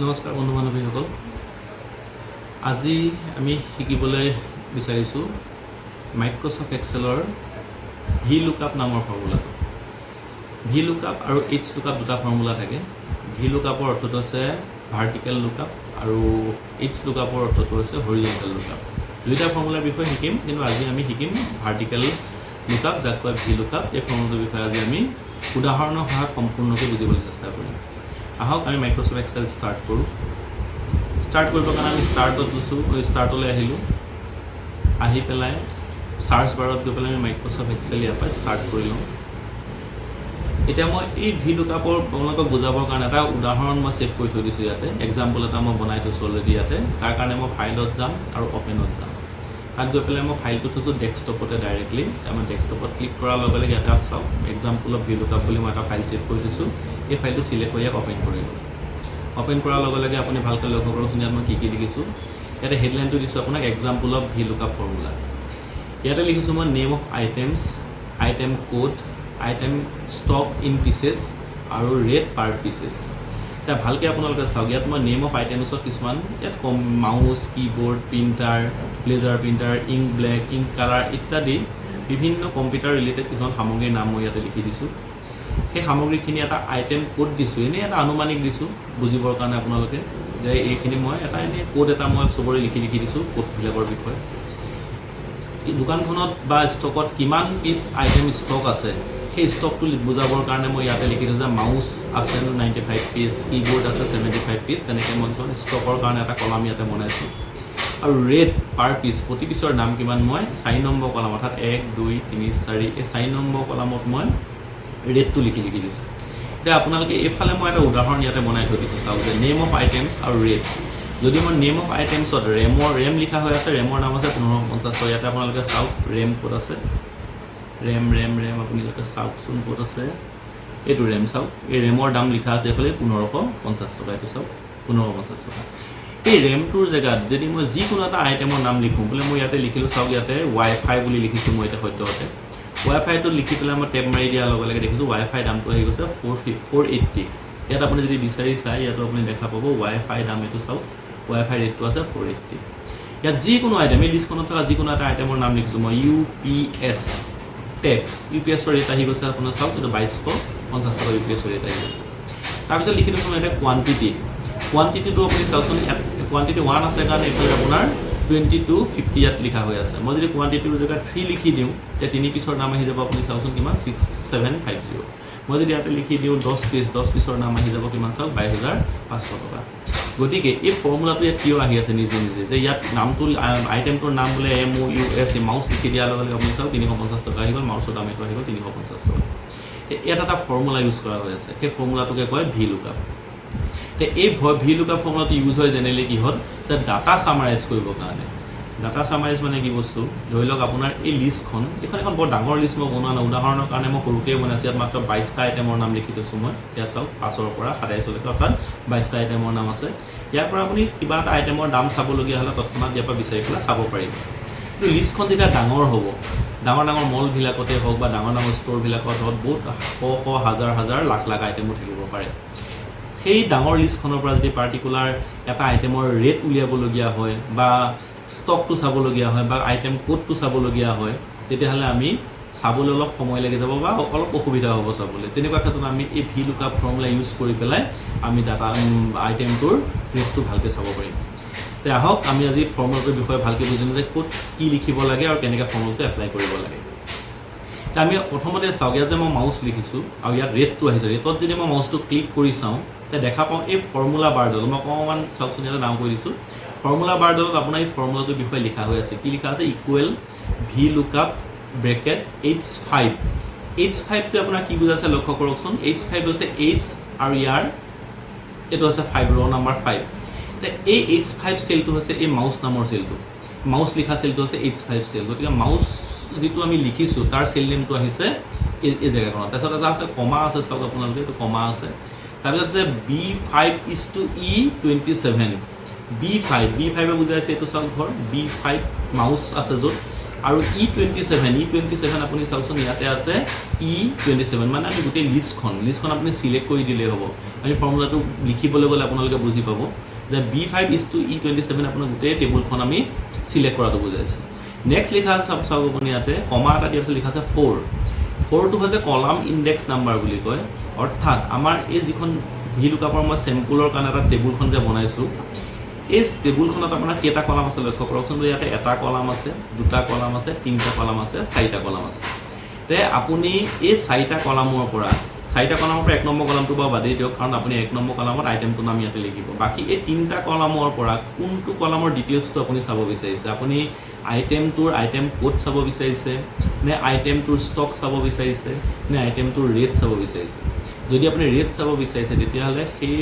নমস্কাৰ বন্ধু বান্ধৱীসকল, আজি আমি শিকিবলৈ বিচাৰিছোঁ মাইক্ৰ'ছফ্ট এক্সেলৰ VLOOKUP নামৰ ফৰ্মুলাটো। VLOOKUP আৰু HLOOKUP দুটা ফৰ্মুলা থাকে। VLOOKUPৰ অৰ্থটো হৈছে ভাৰ্টিকেল লুকআপ আৰু HLOOKUPৰ অৰ্থটো হৈছে হৰিজণ্টেল লুকআপ। দুইটা ফৰ্মুলাৰ বিষয়ে শিকিম, কিন্তু আজি আমি শিকিম ভাৰ্টিকেল লুকআপ, যাক কয় VLOOKUP। এই ফৰ্মুলাটোৰ বিষয়ে আজি আমি উদাহৰণৰ সহায়ত সম্পূৰ্ণকৈ বুজিবলৈ চেষ্টা কৰিম। আহক আমি মাইক্ৰ'ছফ্ট এক্সেল ষ্টাৰ্ট কৰোঁ। ষ্টাৰ্ট কৰিবৰ কাৰণে আমি ষ্টাৰ্টত গৈছোঁ, ষ্টাৰ্টলৈ আহিলোঁ। আহি পেলাই চাৰ্চ বাৰত গৈ পেলাই আমি মাইক্ৰ'ছফ্ট এক্সেল ইয়াৰ পৰা ষ্টাৰ্ট কৰি লওঁ। এতিয়া মই এই VLOOKUPৰ আপোনালোকক বুজাবৰ কাৰণে এটা উদাহৰণ মই ছেভ কৰি থৈ দিছোঁ ইয়াতে। এক্সাম্পল এটা মই বনাই থৈছোঁ অলৰেডি ইয়াতে। তাৰ কাৰণে মই ফাইলত যাম আৰু অপেনত যাম। তাত গৈ পেলাই মই ফাইলটো থৈছোঁ ডেস্কটপতে ডাইৰেক্টলি। মই ডেস্কটপত ক্লিক কৰাৰ লগে লগে ইয়াতে চাওক এক্সাম্পল অফ VLOOKUP বুলি মই এটা ফাইল ছেভ কৰি থৈছোঁ। এই ফাইলটো চিলেক্ট কৰি ইয়াক অপেন কৰিলোঁ। অপেন কৰাৰ লগে লগে আপুনি ভালকৈ লক্ষ্য কৰকচোন, ইয়াত মই কি কি লিখিছোঁ। ইয়াতে হেডলাইনটো দিছোঁ আপোনাক এক্সাম্পল অফ VLOOKUP ফৰ্মুলা। ইয়াতে লিখিছোঁ মই name of items, item code, item stock in pieces আৰু ৰেট পাৰ পিচেছ। এতিয়া ভালকৈ আপোনালোকে চাওক, ইয়াত মই নেম অফ আইটেমছত কিছুমান ইয়াত mouse, keyboard, printer, blazer printer, ink black, ink colour ইত্যাদি বিভিন্ন কম্পিউটাৰ ৰিলেটেড কিছুমান সামগ্ৰীৰ নাম মই ইয়াতে লিখি দিছোঁ। সেই সামগ্ৰীখিনি এটা আইটেম কোড দিছোঁ, এনেই এটা আনুমানিক দিছোঁ বুজিবৰ কাৰণে আপোনালোকে, যে এইখিনি মই এটা এনেই কোড এটা মই চবৰে লিখি দিছোঁ কোডবিলাকৰ বিষয়ে। দোকানখনত বা ষ্টকত কিমান পিচ আইটেম ষ্টক আছে সেই ষ্টকটো বুজাবৰ কাৰণে মই ইয়াতে লিখি দিছোঁ যে মাউচ আছে 95 পিচ, কীবৰ্ড আছে 75 পিচ। তেনেকৈ মই কিছুমান ষ্টকৰ কাৰণে এটা কলাম ইয়াতে বনাইছোঁ। আৰু ৰেট পাৰ পিচ, প্ৰতি পিচৰ দাম কিমান মই 4 নম্বৰ কলাম, অৰ্থাৎ 1, 2, 3, 4 এই 4 নম্বৰ কলামত মই ৰেটটো লিখি দিছোঁ। এতিয়া আপোনালোকে এইফালে মই এটা উদাহৰণ ইয়াতে বনাই থৈ দিছোঁ, চাওক যে নেম অফ আইটেমছ আৰু ৰেট। যদি মই নেম অফ আইটেমছত ৰেম লিখা হৈ আছে, ৰেমৰ দাম আছে 1550। ইয়াতে আপোনালোকে চাওক ৰেম ক'ত আছে, ৰেম আপোনালোকে চাওকচোন ক'ত আছে, এইটো ৰেম চাওক। এই ৰেমৰ দাম লিখা আছে এইফালে 1550 টকা। এইটো চাওক 1550 টকা। এই ৰেমটোৰ জেগাত যদি মই যিকোনো এটা আইটেমৰ নাম লিখোঁ বোলে, মই ইয়াতে লিখিলোঁ, চাওক ইয়াতে ৱাইফাই বুলি লিখিছোঁ মই এতিয়া সদ্যহতে। ৱাইফাইটো লিখি পেলাই মই টেপ মাৰি দিয়াৰ লগে লগে দেখিছোঁ ৱাইফাই দামটো আহি গৈছে 480। ইয়াত আপুনি যদি বিচাৰি চাই ইয়াতো আপুনি দেখা পাব ৱাইফাই দাম, এইটো চাওক ৱাইফাই ৰেটটো আছে 480। ইয়াত যিকোনো আইটেম, এই লিষ্টখনত থকা যিকোনো এটা আইটেমৰ নাম লিখিছোঁ মই UPS টেপ, UPSৰ ৰেট আহি গৈছে আপোনাৰ চাওক, এইটো 2250 টকা UPSৰ ৰেট আহি গৈছে। তাৰপিছত লিখি দিছোঁ মই এতিয়া কোৱান্টিটিটো আপুনি চাওকচোন, ইয়াত কোৱান্টিটি 1 আছে কাৰণে এইটো আপোনাৰ 2250 ইয়াত লিখা হৈ আছে। মই যদি কোৱান্টিটিৰ জেগাত 3 লিখি দিওঁ তেতিয়া 3 পিচৰ নাম আহি যাব আপুনি চাওকচোন কিমান 6750। মই যদি ইয়াতে লিখি দিওঁ 10 পিচৰ নাম আহি যাব কিমান চাওক 22500 টকা। গতিকে এই ফৰ্মুলাটো ইয়াত কিয় আহি আছে নিজে যে ইয়াত নামটো আইটেমটোৰ নাম বোলে MOUS, মাউচ লিখি দিয়াৰ লগে লগে আপুনি চাওক 350 টকা আহি গ'ল, মাউচৰ দাম এইটো আহি গ'ল 350 টকা। ইয়াত এটা ফৰ্মুলা ইউজ কৰা হৈ আছে, সেই ফৰ্মুলাটোকে কয় VLOOKUP। এই VLOOKUP ফৰ্মুলাটো ইউজ হয় জেনেৰেলি কিহত, যে ডাটা ছামাৰাইজ কৰিবৰ কাৰণে। ডাটা ছামাৰাইজ মানে কি বস্তু, ধৰি লওক আপোনাৰ এই লিষ্টখন, এইখন এখন বৰ ডাঙৰ লিষ্ট মই বনোৱা নাই, উদাহৰণৰ কাৰণে মই সৰুকৈ বনাইছোঁ। ইয়াত মাত্ৰ 22টা আইটেমৰ নাম লিখি থৈছোঁ মই। এতিয়া চাওক 5ৰ পৰা 27লৈকে, অৰ্থাৎ 22টা আইটেমৰ নাম আছে। ইয়াৰ পৰা আপুনি কিবা এটা আইটেমৰ দাম চাবলগীয়া হ'লে তৎক্ষণাত ইয়াৰ পৰা বিচাৰি পেলাই চাব পাৰিব। কিন্তু লিষ্টখন যেতিয়া ডাঙৰ হ'ব, ডাঙৰ মলবিলাকতে হওক বা ডাঙৰ ষ্ট'ৰবিলাকত হওক, বহুত শ হাজাৰ লাখ আইটেমো থাকিব পাৰে। সেই ডাঙৰ লিষ্টখনৰ পৰা যদি পাৰ্টিকুলাৰ এটা আইটেমৰ ৰেট উলিয়াবলগীয়া হয় বা ষ্টকটো চাবলগীয়া হয় বা আইটেম কোডটো চাবলগীয়া হয়, তেতিয়াহ'লে আমি চাবলৈ অলপ সময় লাগি যাব বা অলপ অসুবিধা হ'ব চাবলৈ। তেনেকুৱা ক্ষেত্ৰত আমি এই VLOOKUP ফৰ্মুলা ইউজ কৰি পেলাই আমি ডাটা আইটেমটোৰ ৰেটটো ভালকৈ চাব পাৰিম। তে আহক আমি আজি ফৰ্মুলাটোৰ বিষয়ে ভালকৈ বুজিম যে ক'ত কি লিখিব লাগে আৰু কেনেকৈ ফৰ্মুলাটো এপ্লাই কৰিব লাগে। এতিয়া আমি প্ৰথমতে চাওক, ইয়াত যে মই মাউচ লিখিছোঁ আৰু ইয়াত ৰেটটো আহিছে, ৰেটত যদি মই মাউচটো ক্লিক কৰি চাওঁ তেতিয়া দেখা পাওঁ এই ফৰ্মুলা বাৰডাল, মই অকণমান চাওকচোন ইয়াতে নাম কৰি দিছোঁ। ফৰ্মুলা বাৰডালত আপোনাৰ এই ফৰ্মুলাটোৰ বিষয়ে লিখা হৈ আছে। কি লিখা আছে, ইকুৱেল VLOOKUP ব্ৰেকেট H5। H5টো আপোনাৰ কি বুজাইছে লক্ষ্য কৰকচোন। H5 হৈছে H আৰু ইয়াৰ এইটো হৈছে 5, ৰ' নাম্বাৰ 5। এই H5 চেলটো হৈছে এই মাউচ নামৰ চেলটো, মাউচ লিখা চেলটো হৈছে H5 চেল। গতিকে মাউচ যিটো আমি লিখিছোঁ তাৰ চেল নেমটো আহিছে এই জেগাখনত। তাৰপিছত এটা আছে কমা আছে, চাওক আপোনালোকে এইটো কমা আছে। তাৰপিছত আছে B5:E27। B5 বুজাইছে এইটো চাওক ঘৰ, B5 মাউচ আছে য'ত আৰু E27 আপুনি চাওকচোন ইয়াতে আছে E27 মানে আমি গোটেই লিষ্টখন আপুনি সিলেক্ট কৰি দিলেই হ'ব আমি ফৰ্মুলাটো লিখিবলৈ গ'লে আপোনালোকে বুজি পাব যে B5 E27 আপোনাৰ গোটেই টেবুলখন আমি সিলেক্ট কৰাটো বুজাইছে নেক্সট লিখা আছে চাওক আপুনি ইয়াতে কমা এটা দিয়াৰ পিছত লিখা আছে 4 টো হৈছে কলাম ইনডেক্স নাম্বাৰ বুলি কয় অৰ্থাৎ আমাৰ এই যিখন VLOOKUP মই চেম্পলৰ কাৰণে এটা টেবুলখন যে বনাইছো এই টেবুলখনত আপোনাৰ কেইটা কলাম আছে লক্ষ্য কৰকচোন ইয়াতে এটা কলাম আছে দুটা কলাম আছে তিনিটা কলাম আছে চাৰিটা কলাম আছে তে আপুনি এই চাৰিটা কলামৰ পৰা এক নম্বৰ কলামটো বাদেই দিয়ক কাৰণ আপুনি এক নম্বৰ কলামত আইটেমটো নাম ইয়াতে লিখিব বাকি এই তিনিটা কলামৰ পৰা কোনটো কলামৰ ডিটেইলছটো আপুনি চাব বিচাৰিছে আপুনি আইটেমটোৰ আইটেম কোড চাব বিচাৰিছে নে আইটেমটোৰ ষ্টক চাব বিচাৰিছে নে আইটেমটোৰ ৰেট চাব বিচাৰিছে যদি আপুনি ৰেট চাব বিচাৰিছে তেতিয়াহ'লে সেই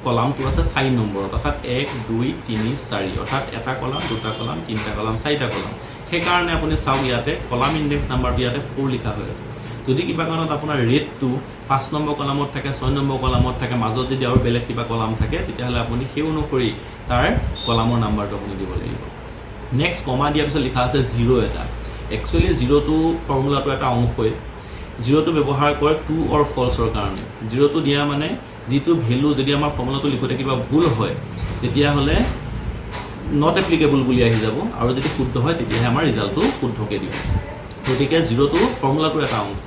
কলামটো আছে 4 নম্বৰত অৰ্থাৎ 1 2 3 4 অৰ্থাৎ এটা কলাম দুটা কলাম তিনিটা কলাম চাৰিটা কলাম সেইকাৰণে আপুনি চাওক ইয়াতে কলাম ইনডেক্স নাম্বাৰটো ইয়াতে 4 লিখা হৈ আছে যদি কিবা কাৰণত আপোনাৰ ৰেটটো 5 নম্বৰ কলামত থাকে 6 নম্বৰ কলামত থাকে মাজত যদি আৰু বেলেগ কিবা কলাম থাকে তেতিয়াহ'লে আপুনি সেই অনুসৰি তাৰ কলামৰ নাম্বাৰটো আপুনি দিব লাগিব নেক্সট কমা দিয়াৰ পিছত লিখা আছে 0 এটা একচুৱেলি 0 টো ফৰ্মুলাটো এটা অংশই 0 টো ব্যৱহাৰ কৰে ট্ৰু অৰ ফলছৰ কাৰণে 0 টো দিয়া মানে যিটো ভ্যালু যদি আমাৰ ফৰ্মুলাটো লিখোতে কিবা ভুল হয় তেতিয়াহ'লে নট এপ্লিকেবল বুলি আহি যাব আৰু যদি শুদ্ধ হয় তেতিয়াহে আমাৰ ৰিজাল্টটো শুদ্ধকে দিব গতিকে 0 টো ফৰ্মুলাটো এটা অংশ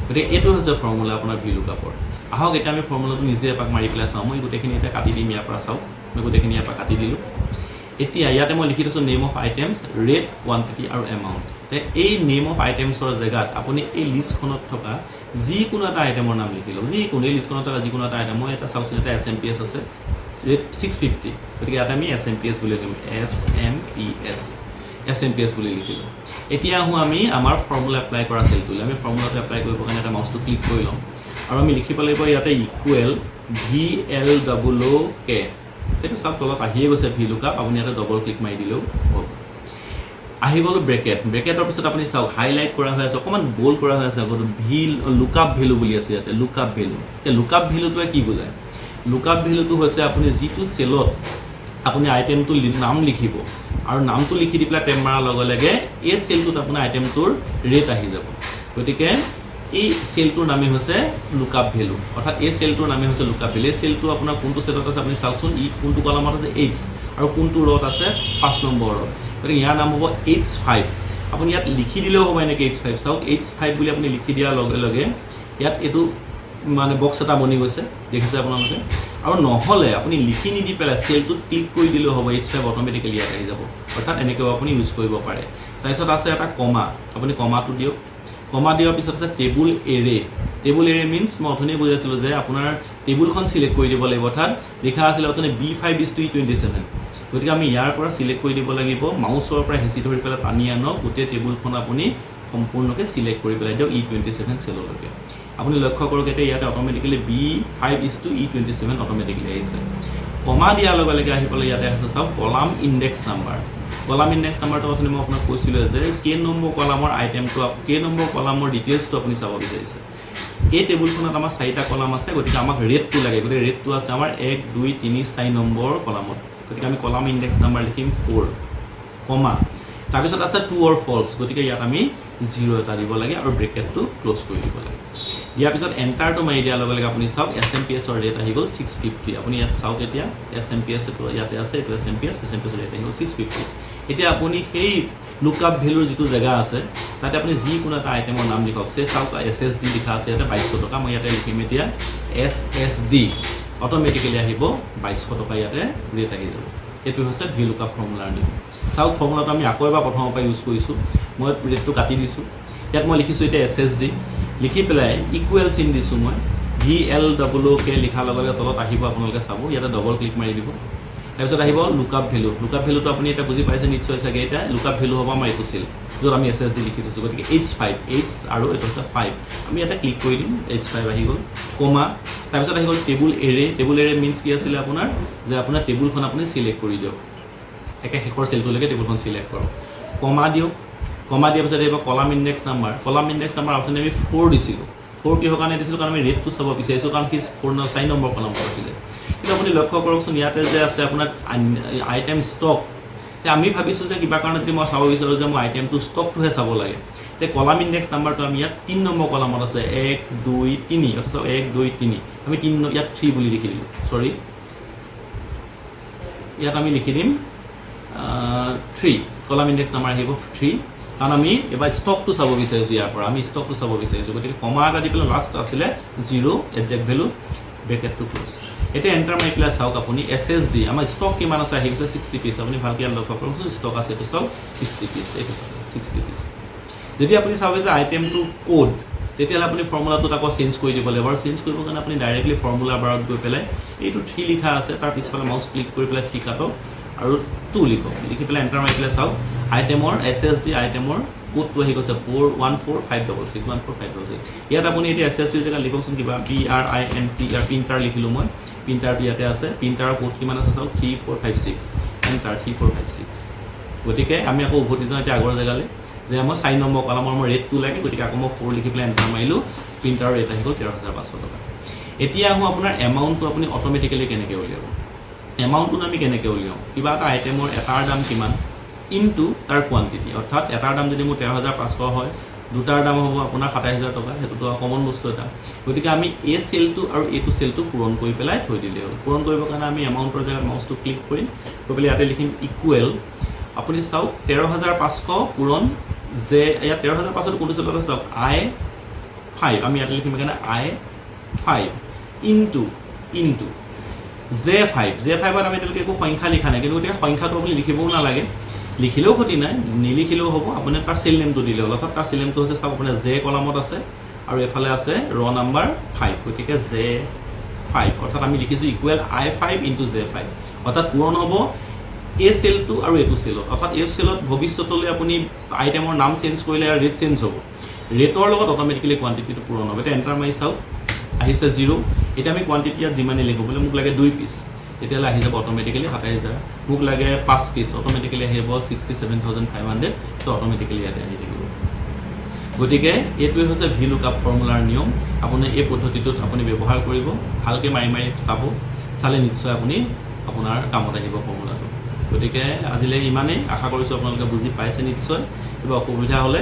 গতিকে এইটো হৈছে ফৰ্মুলা আপোনাৰ VLOOKUPৰ আহক এটা আমি ফৰ্মুলাটো নিজে এপাক মাৰি পেলাই চাওঁ মই গোটেইখিনি এটা কাটি দিম ইয়াৰ পৰা চাওক মই গোটেইখিনি ইয়াৰ পৰা কাটি দিলোঁ এতিয়া ইয়াতে মই লিখি দিছোঁ name of items rate quantity আৰু এমাউণ্ট তে এই নেম অফ আইটেমছৰ জেগাত আপুনি এই লিষ্টখনত থকা যিকোনো এটা আইটেমৰ নাম লিখি লওক যিকোনো এই লিষ্টখনত থকা যিকোনো এটা আইটেম মই এটা চাওকচোন এটা SMPS আছে ৰেট 650 গতিকে ইয়াতে আমি SMPS বুলি লিখিম SMPS বুলি লিখিলোঁ এতিয়া আহোঁ আমি আমাৰ ফৰ্মুলা এপ্লাই কৰা চেলটোলৈ আমি ফৰ্মুলাটো এপ্লাই কৰিবৰ কাৰণে এটা মাউচটো ক্লিক কৰি ল'ম আৰু আমি লিখিব লাগিব ইয়াতে ইকুৱেল VLOOK এইটো চাওক তলত আহিয়ে গৈছে VLOOKUP আপুনি ইয়াতে ডবল ক্লিক মাৰি দিলেও হ'ব আহি গ'ল ব্ৰেকেটৰ পিছত আপুনি চাওক হাইলাইট কৰা হৈ আছে অকণমান বোল্ড কৰা হৈ আছে VLOOKUP ভেলু বুলি আছে ইয়াতে LOOKUP ভেলু এই LOOKUP ভেলুটোৱে কি বুজায় LOOKUP ভেলুটো হৈছে আপুনি যিটো চেলত আপুনি আইটেমটো নাম লিখিব আৰু নামটো লিখি দি পেলাই টেম মাৰাৰ লগে লগে এই চেলটোত আপোনাৰ আইটেমটোৰ ৰেট আহি যাব গতিকে এই সেলটোৰ নামে হৈছে লুকআপ ভ্যালু অৰ্থাৎ এই সেলটোৰ নামে হৈছে লুকআপ ভ্যালু এই সেলটো আপোনাৰ কোনটো সেটত আছে আপুনি চাওকচোন ই কোনটো কলামত আছে H আৰু কোনটো ৰত আছে 5 নম্বৰত গতিকে ইয়াৰ নাম হ'ব H5 আপুনি ইয়াত লিখি দিলেও হ'ব এনেকৈ H5 চাওক H5 বুলি আপুনি লিখি দিয়াৰ লগে লগে ইয়াত এটো মানে বক্স এটা বনি গৈছে দেখিছে আপোনালোকে আৰু নহলে আপুনি লিখি নিদি পেলাই সেলটোত ক্লিক কৰি দিলেও হ'ব H5 অটোমেটিক্যালি ইয়াত আহি যাব অৰ্থাৎ এনেকৈ আপুনি ইউজ কৰিব পাৰে তাৰপিছত আছে এটা কমা আপুনি কমাটো দিয়ক কমা দিয়াৰ পিছত আছে টেবুল এৰে মিন্স মই অথনি বুজাইছিলোঁ যে আপোনাৰ টেবুলখন সিলেক্ট কৰি দিব লাগিব অৰ্থাৎ লিখা আছিল অথনি B5 E27 গতিকে আমি ইয়াৰ পৰা সিলেক্ট কৰি দিব লাগিব মাউছৰ পৰা হেঁচি ধৰি পেলাই টানি আনক গোটেই টেবুলখন আপুনি সম্পূৰ্ণকৈ সিলেক্ট কৰি পেলাই দিয়ক E27 সেললৈকে আপুনি লক্ষ্য কৰক এতিয়া ইয়াতে অটোমেটিক্যালি B5 E27 অটোমেটিক্যালি আহিছে কমা দিয়াৰ লগে লগে আহি পেলাই ইয়াতে আছে চাওক কলাম ইনডেক্স নাম্বাৰ নাম্বাৰটো অথনি মই আপোনাক কৈছিলোঁ যে কে নম্বৰ কলামৰ আইটেমটো কে নম্বৰ কলামৰ ডিটেইলছটো আপুনি চাব বিচাৰিছে এই টেবুলখনত আমাৰ 4টা কলাম আছে গতিকে আমাক ৰেটটো লাগে গতিকে ৰেটটো আছে আমাৰ 1 2 3 4 নম্বৰ কলামত গতিকে আমি কলাম ইনডেক্স নাম্বাৰ লিখিম 4 কমা তাৰপিছত আছে ট্ৰু অৰ ফলছ গতিকে ইয়াত আমি 0 এটা দিব লাগে আৰু ব্ৰেকেটটো ক্লোজ কৰি দিব লাগে ইয়াৰ পিছত এন্টাৰটো মাৰি দিয়াৰ লগে লগে আপুনি চাওক SMPS ৰ ৰেট আহি গ'ল 650 আপুনি ইয়াত চাওক এতিয়া SMPS টো ইয়াতে আছে এইটো SMPS ৰ ৰেট আহি গ'ল 650 এতিয়া আপুনি সেই লুকআপ ভ্যালুৰ যিটো জায়গা আছে তাতে আপুনি যিকোনো এটা আইটেমৰ নাম লিখক সে চাওক SSD লিখা আছে ইয়াতে 2200 টকা মই ইয়াতে লিখিম এতিয়া SSD অটোমেটিক্যালি আহিব 2200 টকা ইয়াতে ৰেট আহি যাব এটো হৈছে VLOOKUP ফৰ্মুলাৰ নিয়ম চাওক ফৰ্মুলাটো আমি আকৌ এবাৰ প্ৰথমৰ পৰা ইউজ কৰিছোঁ মই ৰেটটো কাটি দিছোঁ ইয়াত মই লিখিছোঁ এতিয়া SSD লিখি পেলাই ইকুৱেল চিন দিছোঁ মই VLOOK লিখাৰ লগে লগে তলত আহিব আপোনালোকে চাব ইয়াতে ডবল ক্লিক মাৰি দিব তাৰপিছত আহিব লুকআপ ভ্যালুটো আপুনি এটা বুজি পাইছে নিশ্চয় চাগে এটা লুকআপ ভ্যালু হ'ব আমাৰ এইটো ছিল য'ত আমি SSD লিখি দিছোঁ গতিকে H5 H আৰু এইটো হৈছে 5 আমি এটা ক্লিক কৰি দিম H5 আহি গ'ল কমা তাৰপিছত আহি গ'ল টেবুল এৰে মিন্স কি আছিলে আপোনাৰ যে আপোনাৰ টেবুলখন আপুনি সিলেক্ট কৰি দিয়ক একে শেষৰ সেলটোলৈকে টেবুলখন সিলেক্ট কৰক কমা দিয়ক কমা দিয়াৰ পিছত আহিব কলাম ইনডেক্স নাম্বাৰ অপশ্যন আমি 4 দিছিলোঁ 4 কিহৰ কাৰণে দিছিলোঁ কাৰণ আমি ৰেটটো চাব বিচাৰিছোঁ কাৰণ কি 4 নম্বৰ কলামত আছিলে কিন্তু আপুনি লক্ষ্য কৰকচোন ইয়াতে যে আছে আপোনাৰ আইটেম ষ্টক তে আমি ভাবিছোঁ যে কিবা কাৰণত যদি মই চাব বিচাৰোঁ যে মই আইটেমটো ষ্টকটোহে চাব লাগে তে কলাম ইণ্ডেক্স নাম্বাৰটো আমি ইয়াত 3 নম্বৰ কলামত আছে 1 2 3 অথবা 1 2 3 আমি 3 ইয়াত 3 বুলি লিখি দিলোঁ সৰি ইয়াত আমি লিখি দিম 3 কলাম ইণ্ডেক্স নাম্বাৰ আহিব 3 কাৰণ আমি এবাৰ ষ্টকটো চাব বিচাৰিছোঁ ইয়াৰ পৰা আমি ষ্টকটো চাব বিচাৰিছোঁ গতিকে কমা এটা দি পেলাই লাষ্ট আছিলে 0 এডজেক্ট ভেলু ব্ৰেকেটটো ক্লোজ এটা এণ্টাৰ মাৰি পেলাই চাওক আপুনি SSD আমাৰ ষ্টক কিমান আছে আহি গৈছে 60 পিচ আপুনি ভালকৈ লক্ষ্য কৰকচোন ষ্টক আছে এইটো চাওক 60 পিচ এইটো চাওক 60 পিচ যদি আপুনি চাব যে আইটেমটো কোড তেতিয়াহ'লে আপুনি ফৰ্মুলাটোত আকৌ চেঞ্জ কৰি দিব লাগিব আৰু চেঞ্জ কৰিবৰ কাৰণে আপুনি ডাইৰেক্টলি ফৰ্মুলা বাৰত গৈ পেলাই এইটো 3 লিখা আছে তাৰ পিছফালে মাউচ ক্লিক কৰি পেলাই 3 কাটক আৰু 2 লিখক লিখি পেলাই এণ্টাৰ মাৰি পেলাই চাওক আইটেমৰ SSD আইটেমৰ কোডটো আহি গৈছে 414566 14566 ইয়াত আপুনি এতিয়া SSD জেগা লিখকচোন কিবা PRINTR প্ৰিণ্টাৰ লিখিলোঁ মই প্ৰিণ্টাৰটো ইয়াতে আছে প্ৰিণ্টাৰৰ কোড কিমান আছে চাওক 3456 এণ্টাৰ 3456 গতিকে আমি আকৌ উভতি যাওঁ এতিয়া আগৰ জেগালৈ যে মই 4 নম্বৰ কলামৰ মোৰ ৰেটটো লাগে গতিকে আকৌ মই 4 লিখি পেলাই এণ্টাৰ মাৰিলোঁ প্ৰিণ্টাৰৰ ৰেট আহি গ'ল 13500 টকা এতিয়া আহোঁ আপোনাৰ এমাউণ্টটো আপুনি অট'মেটিকেলি কেনেকৈ উলিয়াব এমাউণ্টটো আমি কেনেকৈ উলিয়াওঁ কিবা এটা আইটেমৰ এটাৰ দাম কিমান ইনটু তাৰ কোৱান্টিটি অৰ্থাৎ এটাৰ দাম যদি মোৰ 13500 হয় দুটাৰ দাম হ'ব আপোনাৰ 27000 টকা সেইটোতো কমন বস্তু এটা গতিকে আমি এই চেলটো আৰু এইটো চেলটো পূৰণ কৰি পেলাই থৈ দিলে হ'ল পূৰণ কৰিবৰ কাৰণে আমি এমাউণ্টৰ জেগাত মাউচটো ক্লিক কৰিম কৰি পেলাই ইয়াতে লিখিম ইকুৱেল আপুনি চাওক 13500 পূৰণ যে ইয়াত 13500 কোনটো চেলত আছে চাওক I5 আমি ইয়াতে লিখিম কাৰণে I5 ইনটু J5 ত আমি এতিয়ালৈকে একো সংখ্যা লিখা নাই কিন্তু গতিকে সংখ্যাটো আপুনি লিখিবও নালাগে লিখিলেও ক্ষতি নাই নিলিখিলেও হ'ব আপুনি তাৰ চেল নেমটো দিলে হ'ল অৰ্থাৎ তাৰ চেল নেমটো হৈছে চাওক আপোনাৰ J কলামত আছে আৰু এফালে আছে ৰ নাম্বাৰ 5 গতিকে J5 অৰ্থাৎ আমি লিখিছোঁ ইকুৱেল I5 ইনটু J5 অৰ্থাৎ পূৰণ হ'ব এই চেলটো আৰু এইটো চেলত অৰ্থাৎ এই চেলত ভৱিষ্যতলৈ আপুনি আইটেমৰ নাম চেঞ্জ কৰিলে ৰেট চেঞ্জ হ'ব ৰেটৰ লগত অট'মেটিকেলি কোৱান্টিটিটো পূৰণ হ'ব এতিয়া এণ্টাৰ মাৰি চাওক আহিছে 0 এতিয়া আমি কোৱান্টিটি ইয়াত যিমানে লিখোঁ বোলে মোক লাগে 2 পিচ তেতিয়াহ'লে আহি যাব অট'মেটিকেলি 27000 মোক লাগে 5 পিচ অট'মেটিকেলি আহিব 67500 তো অট'মেটিকেলি ইয়াতে আহি থাকিব গতিকে এইটোৱে হৈছে VLOOKUP ফৰ্মুলাৰ নিয়ম আপুনি এই পদ্ধতিটোত আপুনি ব্যৱহাৰ কৰিব ভালকৈ মাৰি চাব চালে নিশ্চয় আপুনি আপোনাৰ কামত আহিব ফৰ্মুলাটো গতিকে আজিলৈ ইমানেই আশা কৰিছোঁ আপোনালোকে বুজি পাইছে নিশ্চয় কিবা অসুবিধা হ'লে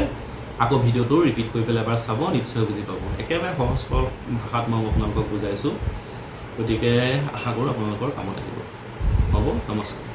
আকৌ ভিডিঅ'টো ৰিপিট কৰি পেলাই এবাৰ চাব নিশ্চয় বুজি পাব একেবাৰে সহজ সৰল ভাষাত মই আপোনালোকক বুজাইছোঁ গতিকে আশা কৰোঁ আপোনালোকৰ কামত আহিব হ'ব নমস্কাৰ